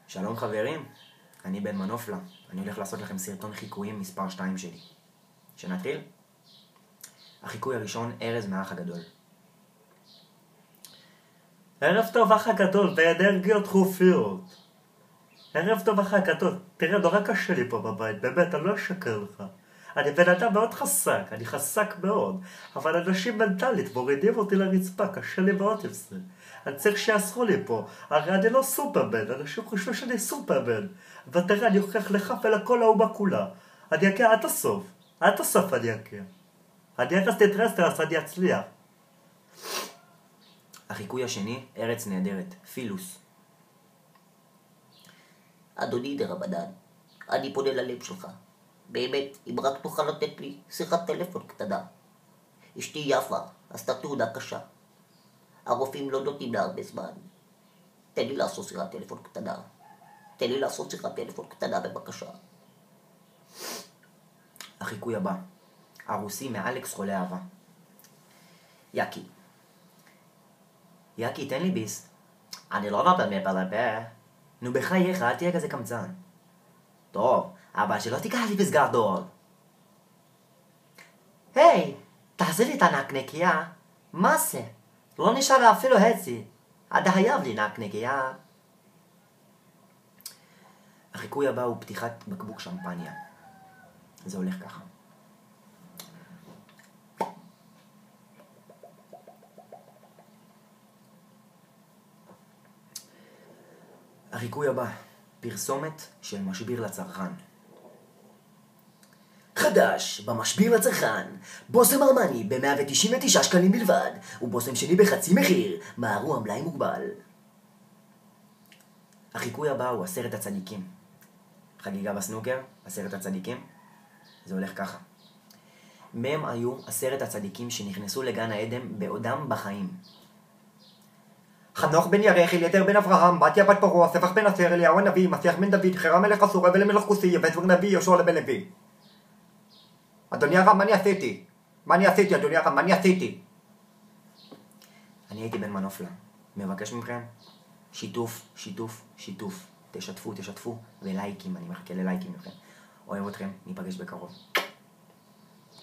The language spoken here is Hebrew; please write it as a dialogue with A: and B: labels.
A: שלום חברים, אני בן מנופלה. אני הולך לעשות לכם סרטון חיקויים מספר 2 שלי. שנתחיל? החיקוי הראשון, ארז מהאח הגדול.
B: ערב טוב אח הגדול באנרגיות חופיות. ערב טוב אח הגדול, תראה נורא קשה לי פה בבית, באמת, אני לא אשקר לך. אני בן אדם מאוד חסק, אני חסק מאוד, אבל אנשים מנטלית מורידים אותי לרצפה, קשה לי מאוד עם זה. אני צריך שיעזרו לי פה, הרי אני לא סופרמן, אנשים חושבים שאני סופרמן. ותראה, אני אוכיח לך ולכל האומה כולה. אני אגיע עד הסוף אני אגיע. אני ארז תתרסטרס, אני אצליח.
A: החיקוי השני, ארץ נהדרת, פילוס.
C: אדוני דרבנן, אני פונה ללב שלך. באמת, אם רק תוכל לתת לי שיחת טלפון קטנה. אשתי יפה, עשתה תאונה קשה. הרופאים לא נותנים לה הרבה זמן. תן לי לעשות שיחת טלפון קטנה. תן לי לעשות שיחת טלפון קטנה בבקשה.
A: החיקוי הבא, הרוסי מאלכס חולה אהבה. יקי, תן לי ביס.
C: אני לא נותן מפה.
A: נו בחייך, אל תהיה כזה קמצן.
C: טוב, אבל שלא תיקח לי פס גדול.
B: היי, תעשה לי את הנקניקיה. מה זה? לא נשאר לה אפילו חצי. אתה חייב לי נקניקיה.
A: החיקוי הבא הוא פתיחת בקבוק שמפניה. זה הולך ככה. החיקוי הבא, פרסומת של משביר לצרכן.
D: חדש, במשביר לצרכן, בושם ארמני ב-199 שקלים בלבד, ובושם שני בחצי מחיר, מהרו המלאי מוגבל.
A: החיקוי הבא הוא 10 הצדיקים. חגיגה בסנוקר, 10 הצדיקים. זה הולך ככה. מהם היו 10 הצדיקים שנכנסו לגן העדן בעודם בחיים.
B: חנוך בן ירח, אליעזר בן אברהם, בתיה בת פרעה, ספח בן אסר, אליהו הנביא, משיח בן דוד, חרם מלך אסור, אבל למלך כוסי, יבצור נביא, יהושע לבן לוי. אדוני הרב, מה אני עשיתי, אדוני הרב, מה אני עשיתי?
A: אני הייתי בן מנופלה. מבקש מכם, שיתוף. תשתפו, ולייקים, אני מחכה ללייקים מכם. אוהב אתכם, ניפגש בקרוב.